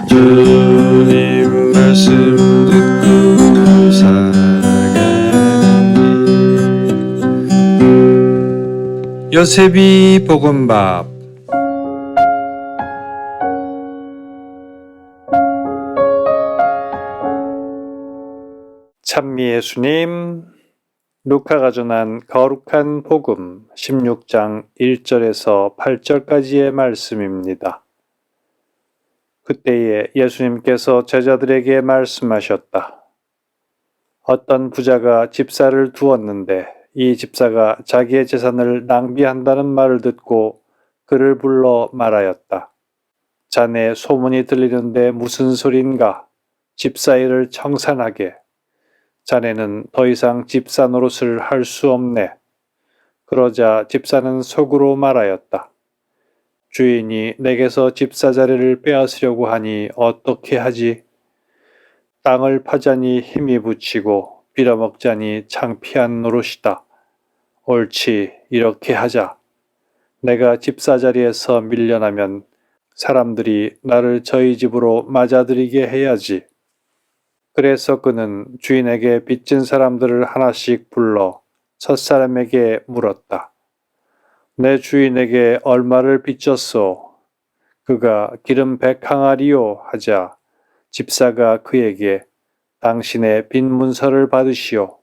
주님 말씀 듣고 살아가니. 요셉이 볶음밥. 찬미 예수님, 루카가 전한 거룩한 복음 16장 1절에서 8절까지의 말씀입니다. 그때에 예수님께서 제자들에게 말씀하셨다. 어떤 부자가 집사를 두었는데 이 집사가 자기의 재산을 낭비한다는 말을 듣고 그를 불러 말하였다. 자네 소문이 들리는데 무슨 소린가? 집사 일을 청산하게. 자네는 더 이상 집사 노릇을 할 수 없네. 그러자 집사는 속으로 말하였다. 주인이 내게서 집사 자리를 빼앗으려고 하니 어떻게 하지? 땅을 파자니 힘이 붙이고 빌어먹자니 창피한 노릇이다. 옳지, 이렇게 하자. 내가 집사 자리에서 밀려나면 사람들이 나를 저희 집으로 맞아들이게 해야지. 그래서 그는 주인에게 빚진 사람들을 하나씩 불러 첫사람에게 물었다. 내 주인에게 얼마를 빚졌소? 그가 기름 100항아리요 하자 집사가 그에게 당신의 빚 문서를 받으시오.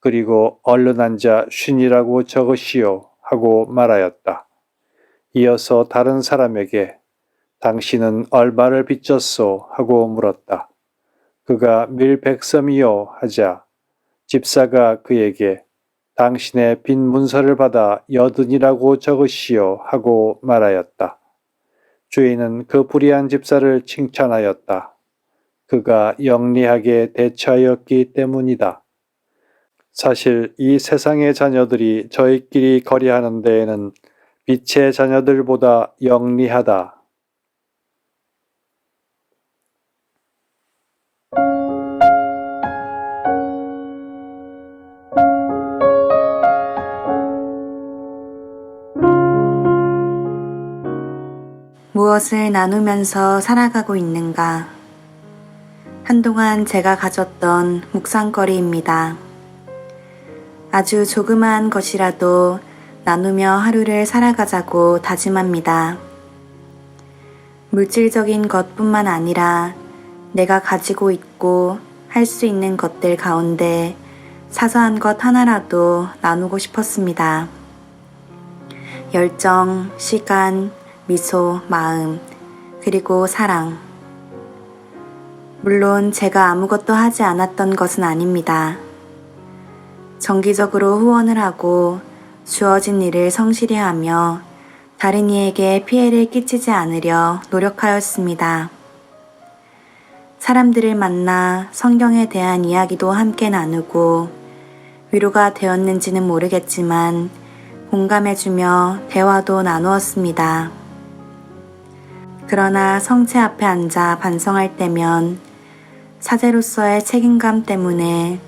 그리고 얼른 앉아 쉰이라고 적으시오 하고 말하였다. 이어서 다른 사람에게 당신은 얼마를 빚졌소 하고 물었다. 그가 밀 100섬이요 하자 집사가 그에게 당신의 빚 문서를 받아 80이라고 적으시오 하고 말하였다. 주인은 그 불의한 집사를 칭찬하였다. 그가 영리하게 대처하였기 때문이다. 사실 이 세상의 자녀들이 저희끼리 거래하는 데에는 빛의 자녀들보다 영리하다. 무엇을 나누면서 살아가고 있는가? 한동안 제가 가졌던 묵상거리입니다. 아주 조그마한 것이라도 나누며 하루를 살아가자고 다짐합니다. 물질적인 것뿐만 아니라 내가 가지고 있고 할 수 있는 것들 가운데 사소한 것 하나라도 나누고 싶었습니다. 열정, 시간, 미소, 마음, 그리고 사랑. 물론 제가 아무것도 하지 않았던 것은 아닙니다. 정기적으로 후원을 하고 주어진 일을 성실히 하며 다른 이에게 피해를 끼치지 않으려 노력하였습니다. 사람들을 만나 성경에 대한 이야기도 함께 나누고 위로가 되었는지는 모르겠지만 공감해주며 대화도 나누었습니다. 그러나 성체 앞에 앉아 반성할 때면 사제로서의 책임감 때문에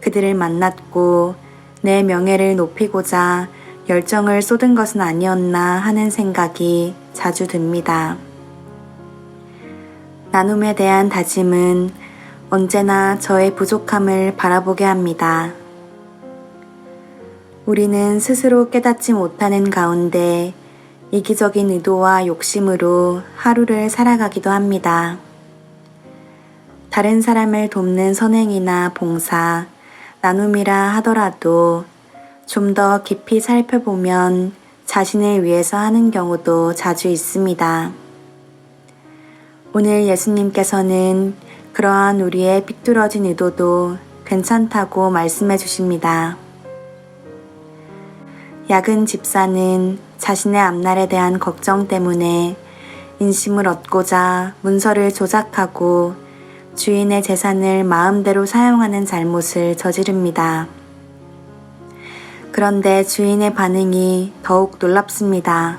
그들을 만났고 내 명예를 높이고자 열정을 쏟은 것은 아니었나 하는 생각이 자주 듭니다. 나눔에 대한 다짐은 언제나 저의 부족함을 바라보게 합니다. 우리는 스스로 깨닫지 못하는 가운데 이기적인 의도와 욕심으로 하루를 살아가기도 합니다. 다른 사람을 돕는 선행이나 봉사, 나눔이라 하더라도 좀 더 깊이 살펴보면 자신을 위해서 하는 경우도 자주 있습니다. 오늘 예수님께서는 그러한 우리의 삐뚤어진 의도도 괜찮다고 말씀해 주십니다. 야근 집사는 자신의 앞날에 대한 걱정 때문에 인심을 얻고자 문서를 조작하고 주인의 재산을 마음대로 사용하는 잘못을 저지릅니다. 그런데 주인의 반응이 더욱 놀랍습니다.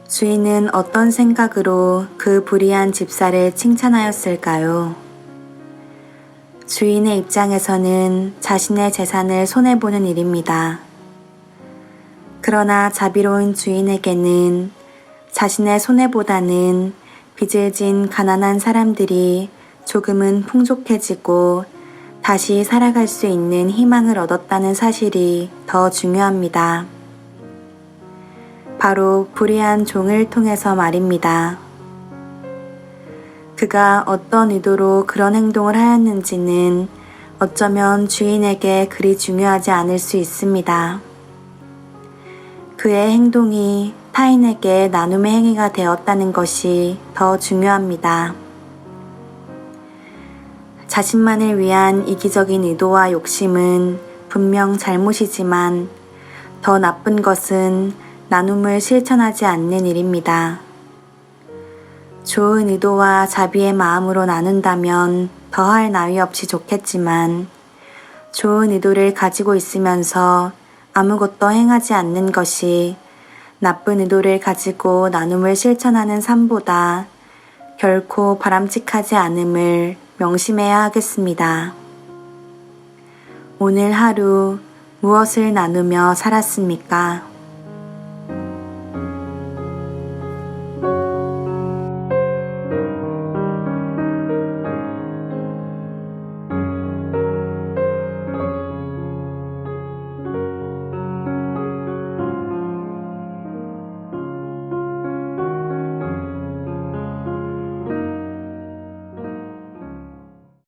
주인은 어떤 생각으로 그 불의한 집사를 칭찬하였을까요? 주인의 입장에서는 자신의 재산을 손해보는 일입니다. 그러나 자비로운 주인에게는 자신의 손해보다는 빚을 진 가난한 사람들이 조금은 풍족해지고 다시 살아갈 수 있는 희망을 얻었다는 사실이 더 중요합니다. 바로 불의한 종을 통해서 말입니다. 그가 어떤 의도로 그런 행동을 하였는지는 어쩌면 주인에게 그리 중요하지 않을 수 있습니다. 그의 행동이 타인에게 나눔의 행위가 되었다는 것이 더 중요합니다. 자신만을 위한 이기적인 의도와 욕심은 분명 잘못이지만 더 나쁜 것은 나눔을 실천하지 않는 일입니다. 좋은 의도와 자비의 마음으로 나눈다면 더할 나위 없이 좋겠지만 좋은 의도를 가지고 있으면서 아무것도 행하지 않는 것이 나쁜 의도를 가지고 나눔을 실천하는 삶보다 결코 바람직하지 않음을 명심해야 하겠습니다. 오늘 하루 무엇을 나누며 살았습니까?